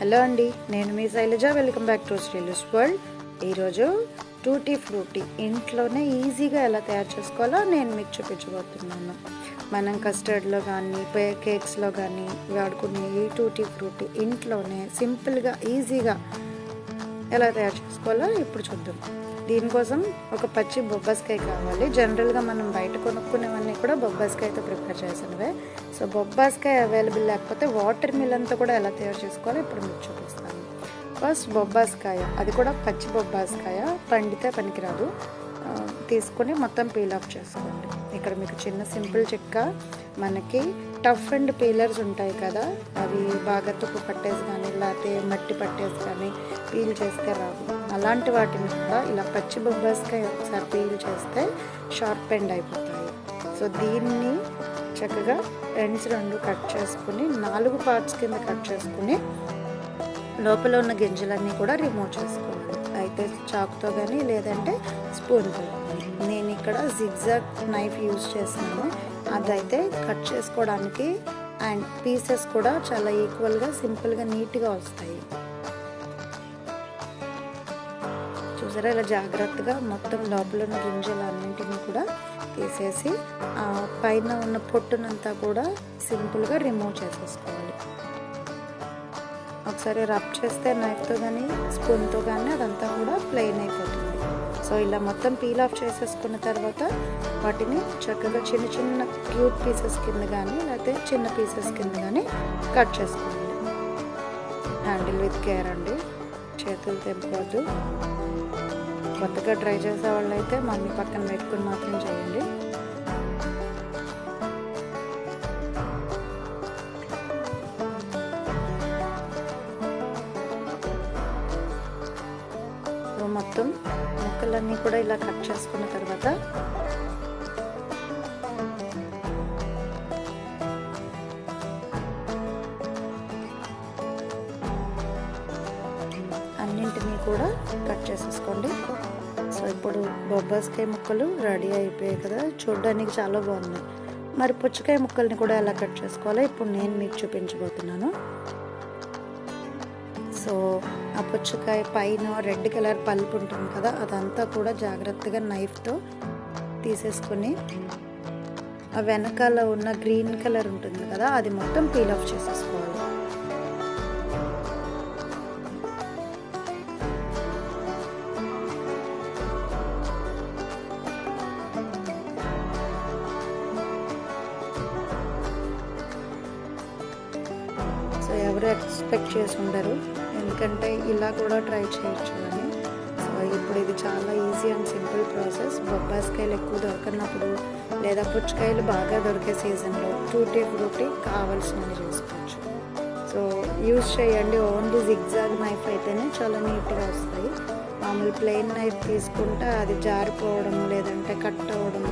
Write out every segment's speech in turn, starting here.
Hello అండి, నేను మీ Shailaja. Welcome back to Srilu's world. ఈరోజు టూటీ ఫ్రూటీ ఇంట్లోనే ఈజీగా ఎలా తయారు చేసుకోవాలో నేను మీకు చూపించబోతున్నాను. మనం కస్టర్డ్లో కానీ కేక్స్లో కానీ వాడుకునే ఈ టూటీ ఫ్రూటీ ఇంట్లోనే సింపుల్గా ఈజీగా ఎలా తయారు చేసుకోవాలో ఇప్పుడు చూద్దాం. దీనికోసం ఒక పచ్చి బొబ్బాస్కాయ కావాలి. జనరల్గా మనం బయట కొనుక్కునేవన్నీ కూడా బొబ్బాస్కాయతో ప్రిపేర్ చేసినవే. సో బొబ్బాస్కాయ అవైలబుల్ లేకపోతే వాటర్ మిలన్తో కూడా ఎలా తయారు చేసుకోవాలో ఇప్పుడు మీకు చూపిస్తాను. ఫస్ట్ బొబ్బాస్కాయ, అది కూడా పచ్చి బొబ్బాస్కాయ, పండితే పనికిరాదు, తీసుకొని మొత్తం పీల్ ఆఫ్ చేసుకోండి. ఇక్కడ మీకు చిన్న సింపుల్ చిక్క, మనకి టఫ్ అండ్ పీలర్స్ ఉంటాయి కదా, అవి బాగా తుప్పు పట్టేసి కానీ లేకపోతే మట్టి పట్టేసి కానీ పీల్ చేస్తే రావు. అలాంటి వాటిని కూడా ఇలా పచ్చి బొబ్బాస్కాయ ఒకసారి పీల్ చేస్తే షార్ప్ ఎండ్ అయిపోతాయి. సో దీన్ని చక్కగా ఎండ్స్ రెండు కట్ చేసుకుని 4 పార్ట్స్ కింద కట్ చేసుకుని లోపల ఉన్న గింజలన్నీ కూడా రిమూవ్ చేసుకోవాలి. అయితే చాకుతో కానీ లేదంటే స్పూన్తో. నేను ఇక్కడ జిగ్జాగ్ నైఫ్ యూజ్ చేస్తున్నాను. అదైతే కట్ చేసుకోవడానికి అండ్ పీసెస్ కూడా చాలా ఈక్వల్గా సింపుల్గా నీట్గా వస్తాయి. చూసారా, ఇలా జాగ్రత్తగా మొత్తం లోపల ఉన్న గింజలు అన్నింటినీ కూడా తీసేసి పైన ఉన్న పొట్టునంతా కూడా సింపుల్గా రిమూవ్ చేసేసుకోవాలి. ఒకసారి రబ్ చేస్తే నైఫ్తో కానీ స్పూన్తో కానీ అదంతా కూడా ప్లెయిన్ అయిపోతుంది. సో ఇలా మొత్తం పీల్ ఆఫ్ చేసేసుకున్న తర్వాత వాటిని చక్కగా చిన్న చిన్న క్యూట్ పీసెస్ కింద కానీ లేకపోతే చిన్న పీసెస్ కింద కానీ కట్ చేసుకోండి. హ్యాండిల్ విత్ కేర్ అండి, చేతులు తెంపవద్దు. కొత్తగా ట్రై చేసే వాళ్ళు అయితే మమ్మీ పక్కన పెట్టుకుని మాత్రం చేయండి. మొత్తం ముక్కలన్నీ కూడా ఇలా కట్ చేసుకున్న తర్వాత అన్నింటినీ కూడా కట్ చేసేసుకోండి. సో ఇప్పుడు బొబ్బాస్కాయ ముక్కలు రెడీ అయిపోయాయి కదా, చూడడానికి చాలా బాగున్నాయి. మరి పుచ్చకాయ ముక్కల్ని కూడా ఎలా కట్ చేసుకోవాలో ఇప్పుడు నేను మీకు చూపించబోతున్నాను. సో ఆ పుచ్చకాయ పైన రెడ్ కలర్ పల్ప్ ఉంటుంది కదా, అదంతా కూడా జాగ్రత్తగా నైఫ్తో తీసేసుకొని ఆ వెనకాల ఉన్న గ్రీన్ కలర్ ఉంటుంది కదా, అది మొత్తం పీల్ ఆఫ్ చేసేసుకోవాలి. సో ఎవరు ఎక్స్పెక్ట్ చేసి ఉండరు, ఎందుకంటే ఇలా కూడా ట్రై చేయొచ్చు అని. సో ఇప్పుడు ఇది చాలా ఈజీ అండ్ సింపుల్ ప్రాసెస్. బొబ్బాస్కాయలు ఎక్కువ దొరకనప్పుడు లేదా పుచ్చకాయలు బాగా దొరికే సీజన్లో టూటీ ఫ్రూటీ కావాల్సినవి చేసుకోవచ్చు. సో యూజ్ చేయండి. ఓన్లీ జిగ్జాగ్ నైఫ్ అయితేనే చాలా నీట్గా వస్తాయి. మామూలు ప్లెయిన్ నైఫ్ తీసుకుంటే అది జారిపోవడం లేదంటే కట్ అవ్వడం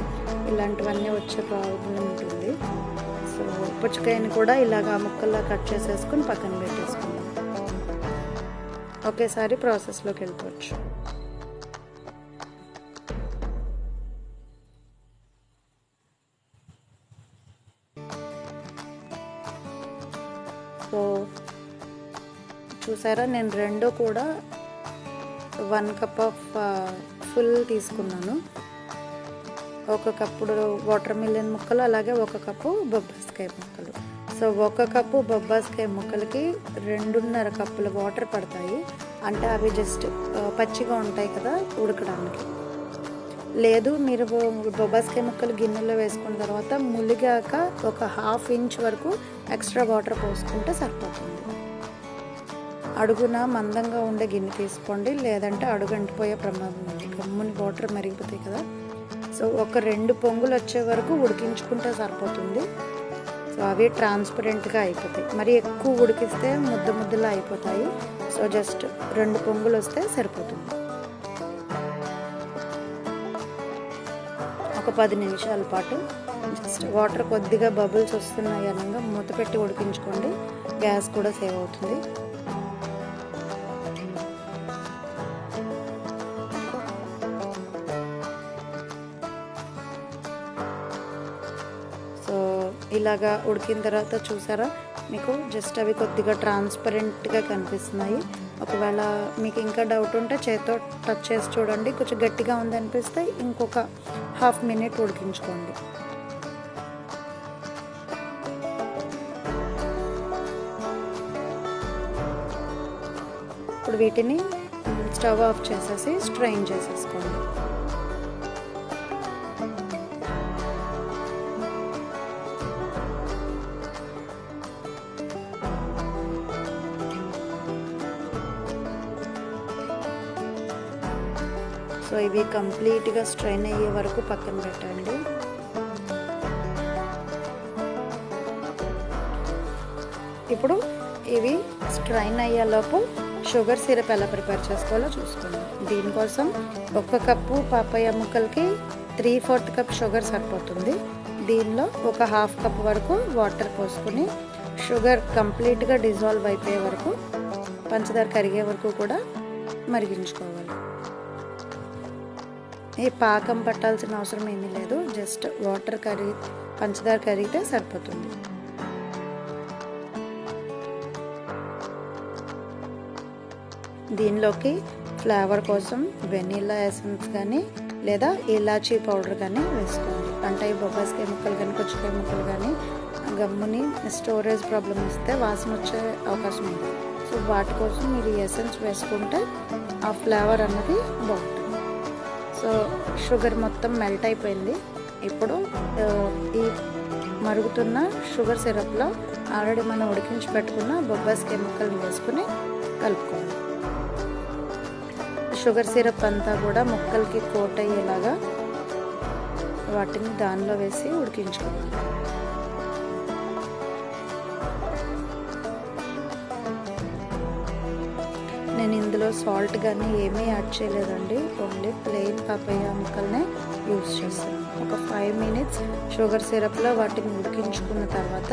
ఇలాంటివన్నీ వచ్చే ప్రాబ్లం ఉంటుంది. సో పుచ్చకాయని కూడా ఇలాగా ముక్కల్లా కట్ చేసేసుకుని పక్కన పెట్టేసుకుందాం. ఒకేసారి ప్రాసెస్లోకి వెళ్ళిపోవచ్చు. సో చూసారా, నేను రెండు కూడా 1 కప్ ఆఫ్ ఫుల్ తీసుకున్నాను. 1 కప్పుడు వాటర్ మిలన్ ముక్కలు, అలాగే 1 కప్పు బొబ్బాస్కాయ ముక్కలు. సో 1 కప్పు బొబ్బాస్కాయ ముక్కలకి 2.5 కప్పుల వాటర్ పడతాయి. అంటే అవి జస్ట్ పచ్చిగా ఉంటాయి కదా ఉడకడానికి. లేదు, మీరు బొబ్బాస్కాయ ముక్కలు గిన్నెలో వేసుకున్న తర్వాత ములిగాక ఒక 1/2 ఇంచ్ వరకు ఎక్స్ట్రా వాటర్ పోసుకుంటే సరిపోతుంది. అడుగున మందంగా ఉండే గిన్నె తీసుకోండి, లేదంటే అడుగు అంటిపోయే ప్రమాదం ఉంది. గమ్ముని వాటర్ మరిగిపోతాయి కదా. సో ఒక 2 పొంగులు వచ్చే వరకు ఉడికించుకుంటే సరిపోతుంది. సో అవి ట్రాన్స్పరెంట్గా అయిపోతాయి. మరి ఎక్కువ ఉడికిస్తే ముద్దలా అయిపోతాయి. సో జస్ట్ 2 పొంగులు వస్తే సరిపోతుంది. ఒక 10 నిమిషాల పాటు జస్ట్ వాటర్ కొద్దిగా బబుల్స్ వస్తున్నాయి అనగా మూత పెట్టి ఉడికించుకోండి. గ్యాస్ కూడా సేవ్ అవుతుంది. సో ఇలాగా ఉడికిన తర్వాత చూసారా, మీకు జస్ట్ అవి కొద్దిగా ట్రాన్స్పరెంట్గా కనిపిస్తున్నాయి. ఒకవేళ మీకు ఇంకా డౌట్ ఉంటే చేతితో టచ్ చేసి చూడండి. కొంచెం గట్టిగా ఉందనిపిస్తే ఇంకొక హాఫ్ మినిట్ ఉడికించుకోండి. ఇప్పుడు వీటిని స్టవ్ ఆఫ్ చేసేసి స్ట్రెయిన్ చేసేసుకోండి. సో ఇవి కంప్లీట్గా స్ట్రెయిన్ అయ్యే వరకు పక్కన పెట్టండి. ఇప్పుడు ఇవి స్ట్రెయిన్ అయ్యేలోపు షుగర్ సిరప్ ఎలా ప్రిపేర్ చేసుకోవాలో చూసుకుందాం. దీనికోసం 1 కప్పు పాపయ్య ముక్కలకి 3/4 కప్ షుగర్ సరిపోతుంది. దీనిలో ఒక హాఫ్ కప్ వరకు వాటర్ పోసుకొని షుగర్ కంప్లీట్గా డిజాల్వ్ అయిపోయే వరకు, పంచదార కరిగే వరకు కూడా మరిగించుకోవాలి. ఈ పాకం పట్టాల్సిన అవసరం ఏమీ లేదు, జస్ట్ వాటర్ పంచదార కరిగితే సరిపోతుంది. దీనిలోకి ఫ్లేవర్ కోసం వెనిలా ఎసెన్స్ కానీ లేదా ఇలాచీ పౌడర్ కానీ వేసుకోండి. అంటే బొబ్బాస్కాయ ముక్కలు కానీ పుచ్చకాయ ముక్కలు కానీ గమ్ముని స్టోరేజ్ ప్రాబ్లమ్ ఇస్తే వాసన వచ్చే అవకాశం ఉంది. సో వాటి కోసం మీరు ఎసెన్స్ వేసుకుంటే ఆ ఫ్లేవర్ అన్నది బాగుంటుంది. సో షుగర్ మొత్తం మెల్ట్ అయిపోయింది. ఇప్పుడు ఈ మరుగుతున్న షుగర్ సిరప్లో ఆల్రెడీ మనం ఉడికించి పెట్టుకున్న బొబ్బాస్కాయ ముక్కలు వేసుకుని కలుపుకోవాలి. షుగర్ సిరప్ అంతా కూడా ముక్కలకి కోట్ అయ్యేలాగా వాటిని దానిలో వేసి ఉడికించుకోవాలి. నేను ఇందులో సాల్ట్ కానీ ఏమీ యాడ్ చేయలేదండి, ఓన్లీ ప్లెయిన్ పాపయ్య ముక్కల్నే యూజ్ చేస్తాను. ఒక 5 మినిట్స్ షుగర్ సిరప్లో వాటిని ఉడికించుకున్న తర్వాత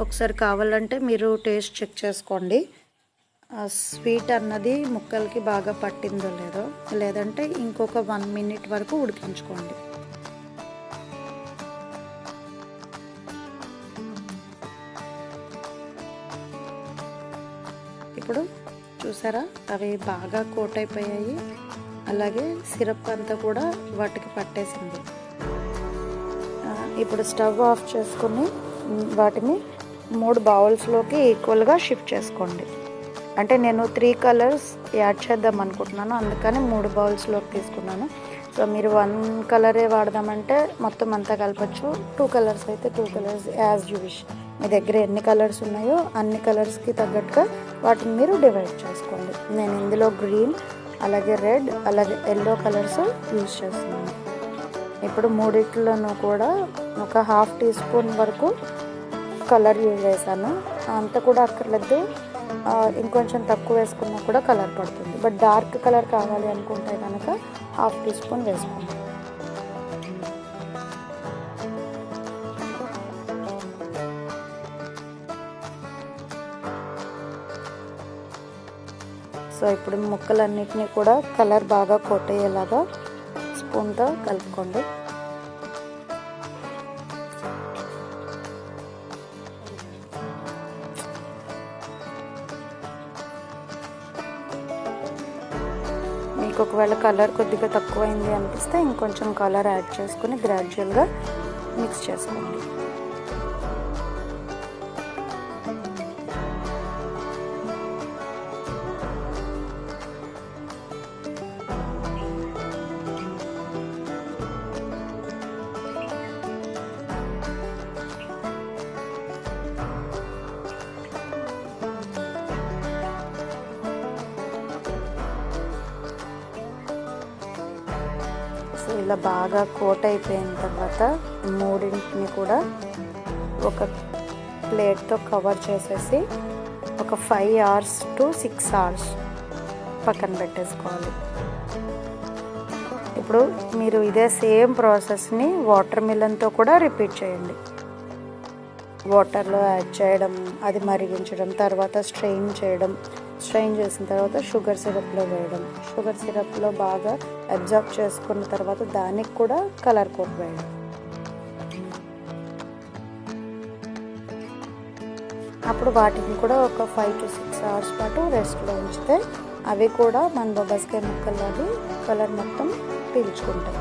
ఒకసారి కావాలంటే మీరు టేస్ట్ చెక్ చేసుకోండి, స్వీట్ అన్నది ముక్కలకి బాగా పట్టిందో లేదో. లేదంటే ఇంకొక 1 మినిట్ వరకు ఉడికించుకోండి. ఇప్పుడు చూసారా, అవి బాగా కోట్ అయిపోయాయి. అలాగే సిరప్ అంతా కూడా వాటికి పట్టేసింది. ఇప్పుడు స్టవ్ ఆఫ్ చేసుకుని వాటిని 3 బౌల్స్లోకి ఈక్వల్గా షిఫ్ట్ చేసుకోండి. అంటే నేను 3 కలర్స్ యాడ్ చేద్దాం అనుకుంటున్నాను, అందుకని 3 బౌల్స్లోకి తీసుకున్నాను. సో మీరు 1 కలరే వాడదామంటే మొత్తం అంతా కలపచ్చు. 2 కలర్స్ అయితే 2 కలర్స్ యాజ్ యూ విష్. మీ దగ్గర ఎన్ని కలర్స్ ఉన్నాయో అన్ని కలర్స్కి తగ్గట్టుగా వాటిని మీరు డివైడ్ చేసుకోండి. నేను ఇందులో గ్రీన్, అలాగే రెడ్, అలాగే ఎల్లో కలర్స్ యూజ్ చేస్తున్నాను. ఇప్పుడు మూడిట్లోనూ కూడా ఒక 1/2 టీ స్పూన్ వరకు కలర్ యూజ్ చేశాను. అంత కూడా అక్కర్లేదు, ఇంకొంచెం తక్కువ వేసుకున్నా కూడా కలర్ పడుతుంది. బట్ డార్క్ కలర్ కావాలి అనుకుంటే కనుక 1/2 టీ స్పూన్ వేసుకోండి. సో ఇప్పుడు ముక్కలన్నిటినీ కూడా కలర్ బాగా కోట్ అయ్యేలాగా స్పూన్తో కలుపుకోండి. మీకు ఒకవేళ కలర్ కొద్దిగా తక్కువైంది అనిపిస్తే ఇంకొంచెం కలర్ యాడ్ చేసుకుని గ్రాడ్యువల్గా మిక్స్ చేసుకోండి. సో ఇలా బాగా కోట్ అయిపోయిన తర్వాత మూడింటిని కూడా ఒక ప్లేట్తో కవర్ చేసేసి ఒక 5 hours to 6 hours పక్కన పెట్టేసుకోవాలి. ఇప్పుడు మీరు ఇదే సేమ్ ప్రాసెస్ని వాటర్ మిలన్తో కూడా రిపీట్ చేయండి. వాటర్లో యాడ్ చేయడం, అది మరిగించడం, తర్వాత స్ట్రెయిన్ చేయడం, స్ట్రెయిన్ చేసిన తర్వాత షుగర్ సిరప్లో వేయడం, షుగర్ సిరప్లో బాగా అబ్జర్వ్ చేసుకున్న తర్వాత దానికి కూడా కలర్ కోట్ వేయడం. అప్పుడు వాటిని కూడా ఒక 5 to 6 hours పాటు రెస్ట్లో ఉంచితే అవి కూడా మన బొబ్బాస్కాయ ముక్కలు అవి కలర్ మొత్తం పీల్చుకుంటాయి.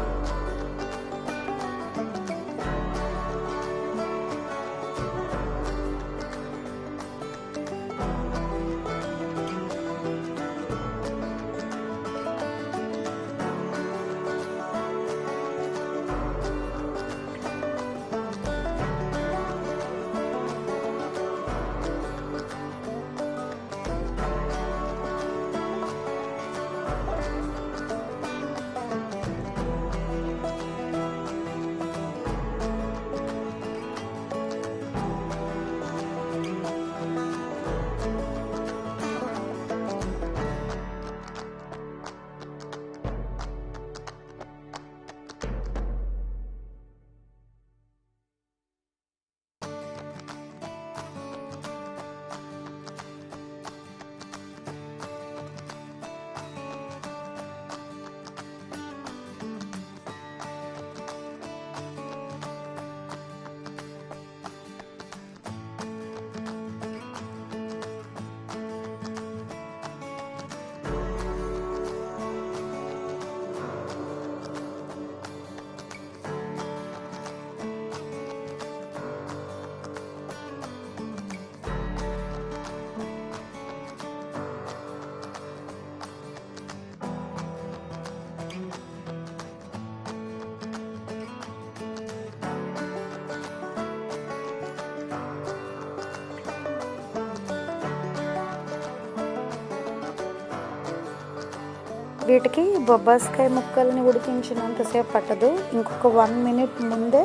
వీటికి బొబ్బాస్కాయ ముక్కల్ని ఉడికించినంతసేపు పట్టదు, ఇంకొక 1 minute ముందే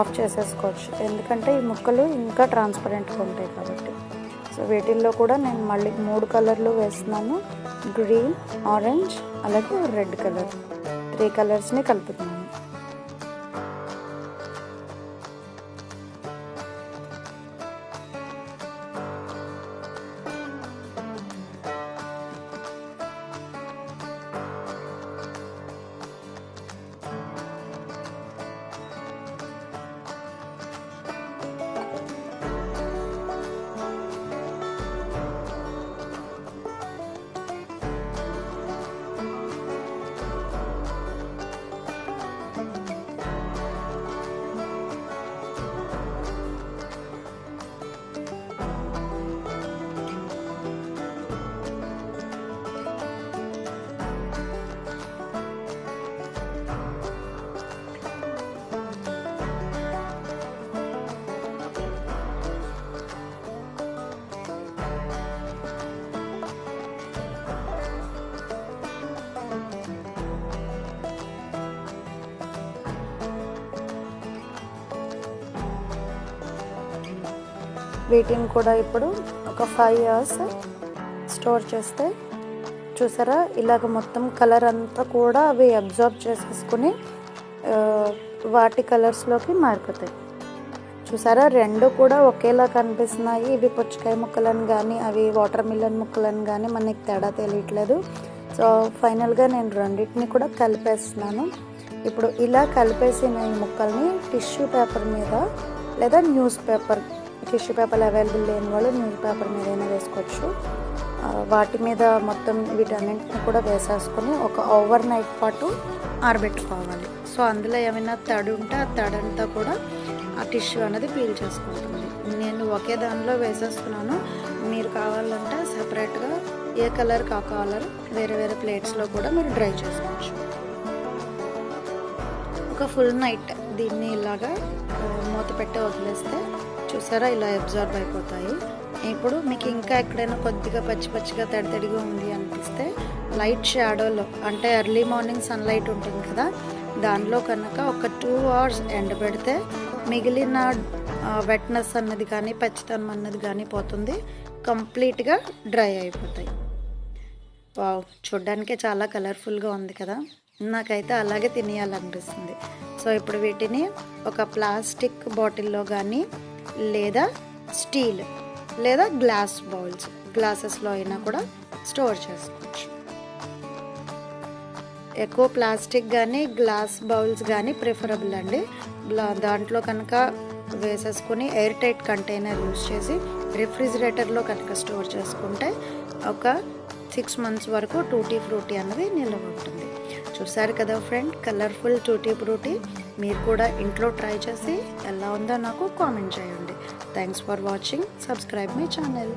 ఆఫ్ చేసేసుకోవచ్చు, ఎందుకంటే ఈ ముక్కలు ఇంకా ట్రాన్స్పరెంట్గా ఉంటాయి కాబట్టి. సో వీటిల్లో కూడా నేను మళ్ళీ 3 కలర్లు వేస్తున్నాను, గ్రీన్, ఆరెంజ్ అలాగే రెడ్ కలర్, 3 కలర్స్ని కలుపుతున్నాను. వీటిని కూడా ఇప్పుడు ఒక 5 hours స్టోర్ చేస్తే చూసారా ఇలాగ మొత్తం కలర్ అంతా కూడా అవి అబ్జర్వ్ చేసేసుకుని వాటి కలర్స్లోకి మారిపోతాయి. చూసారా 2 కూడా ఒకేలా కనిపిస్తున్నాయి. ఇవి పుచ్చకాయ ముక్కలని కానీ అవి వాటర్ మిలన్ ముక్కలని కానీ మనకి తేడా తెలియట్లేదు. సో ఫైనల్గా నేను రెండింటిని కూడా కలిపేస్తున్నాను. ఇప్పుడు ఇలా కలిపేసిన ఈ ముక్కల్ని టిష్యూ పేపర్ మీద లేదా news paper, tissue paper available లేని వాళ్ళు న్యూస్ పేపర్ మీద అయినా వేసుకోవచ్చు. వాటి మీద మొత్తం వీటన్నింటిని కూడా వేసేసుకొని ఒక ఓవర్ నైట్ పాటు ఆరబెట్టుకోవాలి. సో అందులో ఏమైనా తడి ఉంటే ఆ తడంతా కూడా ఆ టిష్యూ అనేది పీల్ చేసుకుంటుంది. నేను ఒకే దానిలో వేసేస్తున్నాను. మీరు కావాలంటే సపరేట్గా ఏ కలర్ ఆ కలర్ వేరే వేరే ప్లేట్స్లో కూడా మీరు డ్రై చేసుకోవచ్చు. ఒక ఫుల్ నైట్ దీన్ని ఇలాగా మూత పెట్టి వదిలేస్తే చూసారా ఇలా అబ్జర్వ్ అయిపోతాయి. ఇప్పుడు మీకు ఇంకా ఎక్కడైనా కొద్దిగా పచ్చి పచ్చిగా తడిగా ఉంది అనిపిస్తే లైట్ షాడోలో అంటే ఎర్లీ మార్నింగ్ సన్లైట్ ఉంటుంది కదా, దానిలో కనుక ఒక 2 hours ఎండబెడితే మిగిలిన వెట్నెస్ అన్నది కానీ పచ్చితనం అన్నది కానీ పోతుంది, కంప్లీట్గా డ్రై అయిపోతాయి. వావ్, చూడ్డానికే చాలా కలర్ఫుల్గా ఉంది కదా, నాకైతే అలాగే తినేయాలనిపిస్తుంది. సో ఇప్పుడు వీటిని ఒక ప్లాస్టిక్ బాటిల్లో కానీ లేదా స్టీల్ లేదా గ్లాస్ బౌల్స్ గ్లాసెస్లో అయినా కూడా స్టోర్ చేసుకోవచ్చు. ఎక్కువ ప్లాస్టిక్ కానీ గ్లాస్ బౌల్స్ కానీ ప్రిఫరబుల్ అండి. దాంట్లో కనుక వేసేసుకొని ఎయిర్ టైట్ కంటైనర్ యూస్ చేసి రిఫ్రిజిరేటర్లో కనుక స్టోర్ చేసుకుంటే ఒక 6 months వరకు టూటీ ఫ్రూటీ అన్నది నిల్వ ఉంటుంది. చూసారు కదా ఫ్రెండ్, కలర్ఫుల్ టూటీ ఫ్రూటీ. మీరు కూడా ఇంట్లో ట్రై చేసి ఎలా ఉందో నాకు కామెంట్ చేయండి. Thanks for watching. Subscribe my channel.